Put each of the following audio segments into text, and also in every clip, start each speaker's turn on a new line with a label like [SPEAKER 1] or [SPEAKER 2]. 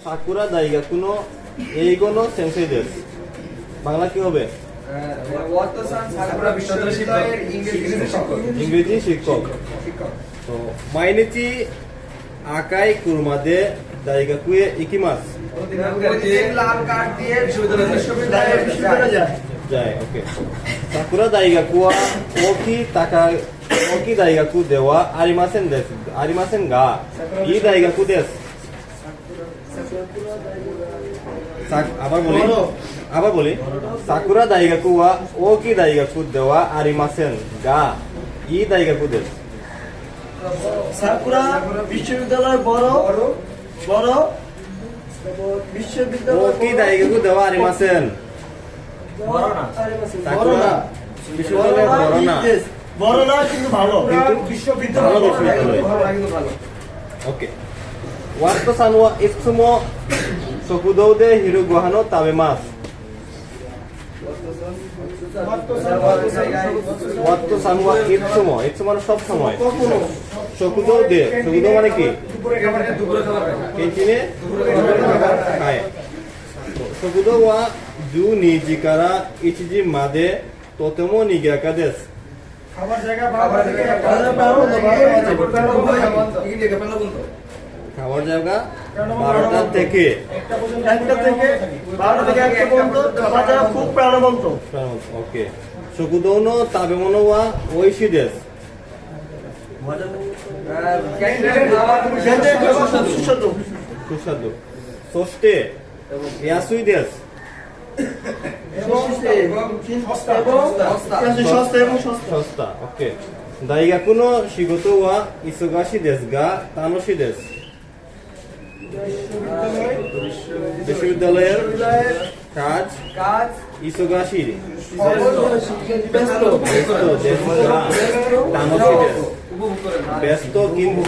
[SPEAKER 1] Sakura দাইগাকু no এইগো no সেন্সেই দেসু। Bangla কি হবে?
[SPEAKER 2] ওয়াত্তো-সান sakura বিশ্ববিদ্যালয়ের
[SPEAKER 1] ইংরেজি শিক্ষক। তো মাইনিচি আকাই কুরমা দে দাইগাকুয়ে ইকিমাসু।
[SPEAKER 2] প্রতিদিন লাল কার্ড দিয়ে বিশ্ববিদ্যালয়ে
[SPEAKER 1] যায়। ওকে। সাকুরা দাইগাকু ওয়া ওকি দাইগাকু দে ওয়া আরিমাসেন দেসু। আরিমাসেন গা ই দাইগাকু দেসু। আবার বলি সাকুরা দাইগাকু ওয়া ওকি দাইগাকু দে ওয়া আরিমাসেন গা ই দাইগাকু দেসু।
[SPEAKER 3] সাকুরা বিশ্ববিদ্যালয় বড় বিশ্ববিদ্যালয়
[SPEAKER 1] ওকি দাইগাকু দে ওয়া আরিমাসেন। সাকুরা বিশ্ববিদ্যালয়
[SPEAKER 3] বড় না কিন্তু ভালো
[SPEAKER 1] বিশ্ববিদ্যালয় ভালো। ওকে। ওয়াত্তো সান ওয়া ইতসুমো শকুদৌ দে হিরোগোহা নো তাবেমাসু। ওয়াত্তো সান ওয়া ইতসুমো মানে সব সময়। শকুদৌ দে শকুদৌ মানে কি? কেন্টিনে খাবার খায়। শকুদৌ ওয়া জু নিজি কারা ইচিজি মাদে তোতেমো নিগিয়াকা দেসু।
[SPEAKER 3] খাবার জায়গা
[SPEAKER 1] খাবার জায়গা 12টা থেকে
[SPEAKER 3] 1টা থেকে 12টা থেকে 1টা পর্যন্ত খাবার জায়গা খুব প্রাণবন্ত।
[SPEAKER 1] ওকে। শকুদৌ নো তাবেমোনো ওয়া ওইশি দেসু। সুস্বাদু। সোস্টে ইয়াসুই দেসু। সস্তা। ওকে। দাইগাকু নো শিগোতো ওয়া ইসোগাশি দেসু গা তানোশি দেসু। বিশ্ববিদ্যালয়ের কাজ ইসোগাশি ব্যস্ত কিন্তু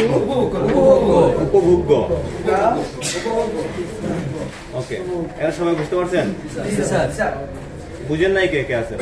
[SPEAKER 1] উপভোগ্য। ওকে। এরা সবাই বুঝতে পারছেন? বুঝেন নাই কে কে আছে?